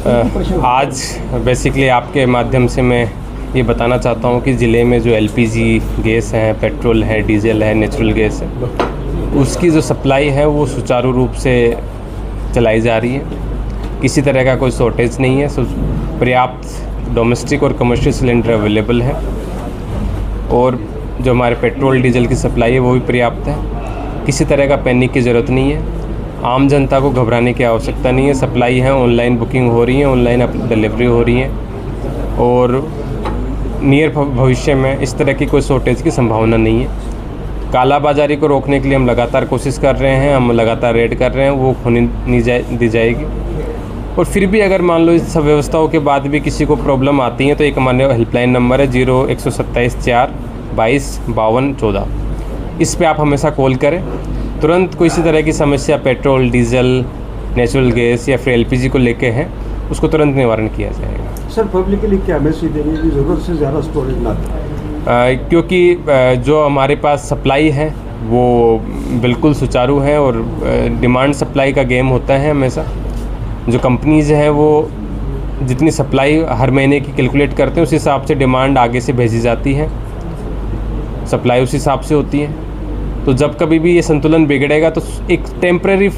आज बेसिकली आपके माध्यम से मैं ये बताना चाहता हूँ कि ज़िले में जो एलपीजी गैस है, पेट्रोल है, डीजल है, नेचुरल गैस है, उसकी जो सप्लाई है वो सुचारू रूप से चलाई जा रही है। किसी तरह का कोई शॉर्टेज नहीं है। पर्याप्त डोमेस्टिक और कमर्शियल सिलेंडर अवेलेबल है और जो हमारे पेट्रोल डीजल की सप्लाई है वो भी पर्याप्त है। किसी तरह का पैनिक की ज़रूरत नहीं है। आम जनता को घबराने की आवश्यकता नहीं है। सप्लाई है, ऑनलाइन बुकिंग हो रही है, ऑनलाइन डिलीवरी हो रही है और नियर भविष्य में इस तरह की कोई शॉर्टेज की संभावना नहीं है। कालाबाजारी को रोकने के लिए हम लगातार कोशिश कर रहे हैं, हम लगातार रेड कर रहे हैं, वो होने नहीं दी जाएगी। और फिर भी अगर मान लो इस सब व्यवस्थाओं के बाद भी किसी को प्रॉब्लम आती है तो एक हमारे हेल्पलाइन नंबर है 0127 4 22 52 14। इस पे आप हमेशा कॉल करें। तुरंत कोई इसी तरह की समस्या पेट्रोल, डीजल, नेचुरल गैस या फिर एलपीजी को लेके है, उसको तुरंत निवारण किया जाएगा। सर, पब्लिक के लिए क्या मैसेज देने की ज़रूरत से ज़्यादा स्टोरेज ना दें? क्योंकि जो हमारे पास सप्लाई है वो बिल्कुल सुचारू है और डिमांड सप्लाई का गेम होता है हमेशा। जो कंपनीज़ हैं वो जितनी सप्लाई हर महीने की कैलकुलेट करते हैं उस हिसाब से डिमांड आगे से भेजी जाती है, सप्लाई उस हिसाब से होती है। तो जब कभी भी ये संतुलन बिगड़ेगा तो एक टेम्परेरी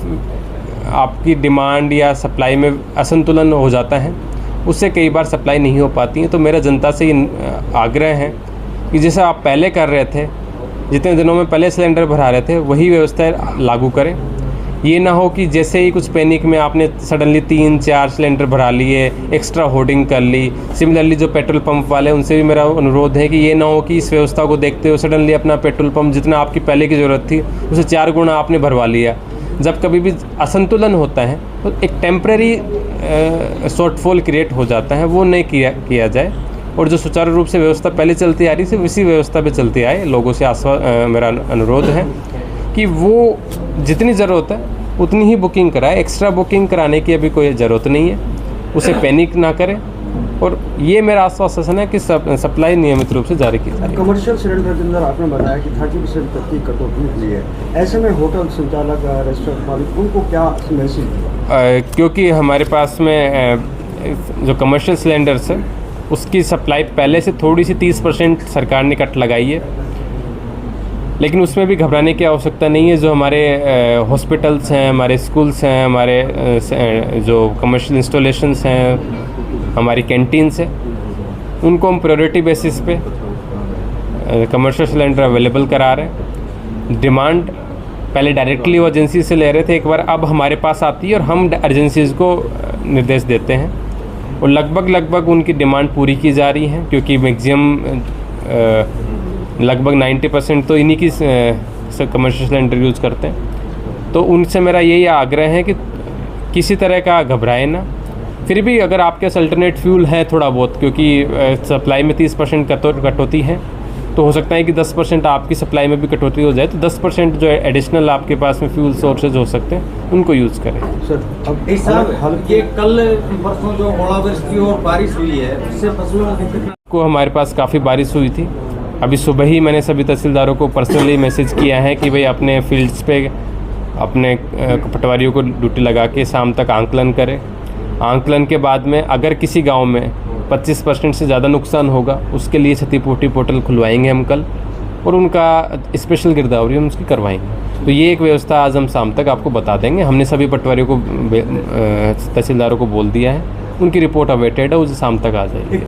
आपकी डिमांड या सप्लाई में असंतुलन हो जाता है, उससे कई बार सप्लाई नहीं हो पाती है। तो मेरा जनता से आग्रह है कि जैसा आप पहले कर रहे थे, जितने दिनों में पहले सिलेंडर भरा रहे थे वही व्यवस्था लागू करें। ये ना हो कि जैसे ही कुछ पैनिक में आपने सडनली 3-4 सिलेंडर भरा लिए, एक्स्ट्रा होर्डिंग कर ली। सिमिलरली जो पेट्रोल पंप वाले उनसे भी मेरा अनुरोध है कि ये ना हो कि इस व्यवस्था को देखते हुए सडनली अपना पेट्रोल पंप जितना आपकी पहले की ज़रूरत थी उसे 4 गुना आपने भरवा लिया। जब कभी भी असंतुलन होता है तो एक टेम्प्रेरी शॉर्टफॉल क्रिएट हो जाता है, वो नहीं किया जाए और जो सुचारू रूप से व्यवस्था पहले चलती आ रही थी इसी व्यवस्था पे चलती आए। लोगों से मेरा अनुरोध है कि वो जितनी ज़रूरत है उतनी ही बुकिंग कराए। एक्स्ट्रा बुकिंग कराने की अभी कोई ज़रूरत नहीं है, उसे पैनिक ना करें। और ये मेरा आश्वासन है कि सप्लाई नियमित रूप से जारी की जाए। कमर्शियल सिलेंडर के अंदर आपने बताया कि 30% तक की कटौती हुई है। ऐसे में होटल संचालक, रेस्टोरेंट मालिक, उनको क्या मैसेज? क्योंकि हमारे पास में जो कमर्शियल सिलेंडर्स है उसकी सप्लाई पहले से थोड़ी सी 30% सरकार ने कट लगाई है, लेकिन उसमें भी घबराने की आवश्यकता नहीं है। जो हमारे हॉस्पिटल्स हैं, हमारे स्कूल्स हैं, हमारे जो कमर्शियल इंस्टॉलेशंस हैं, हमारी कैंटीन्स हैं, उनको हम प्रायोरिटी बेसिस पे कमर्शियल सिलेंडर अवेलेबल करा रहे हैं। डिमांड पहले डायरेक्टली वो एजेंसी से ले रहे थे, एक बार अब हमारे पास आती है और हम एजेंसीज़ को निर्देश देते हैं और लगभग उनकी डिमांड पूरी की जा रही है। क्योंकि मैक्सिमम लगभग 90% तो इन्हीं की कमर्शियल सिलेंडर यूज़ करते हैं। तो उनसे मेरा यही आग्रह है कि किसी तरह का घबराए ना। फिर भी अगर आपके पास अल्टरनेट फ्यूल है थोड़ा बहुत, क्योंकि सप्लाई में 30% कटौती है, तो हो सकता है कि 10% आपकी सप्लाई में भी कटौती हो जाए, तो 10% जो एडिशनल आपके पास में फ्यूल सोर्सेज हो सकते हैं उनको यूज़ करें। सर, अब ये कल परसों जो ओलावृष्टि और बारिश हुई है उससे फसलों को हमारे पास काफ़ी बारिश हुई थी। अभी सुबह ही मैंने सभी तहसीलदारों को पर्सनली मैसेज किया है कि भाई अपने फील्ड्स पे अपने पटवारियों को ड्यूटी लगा के शाम तक आंकलन करें। आंकलन के बाद में अगर किसी गांव में 25% से ज़्यादा नुकसान होगा उसके लिए क्षतिपूर्ति पोर्टल खुलवाएंगे हम कल और उनका स्पेशल गिरदावरी हम उसकी करवाएंगे। तो ये एक व्यवस्था आज हम शाम तक आपको बता देंगे। हमने सभी पटवारियों को, तहसीलदारों को बोल दिया है, उनकी रिपोर्ट अवेटेड है, उसे शाम तक आ जाएगी।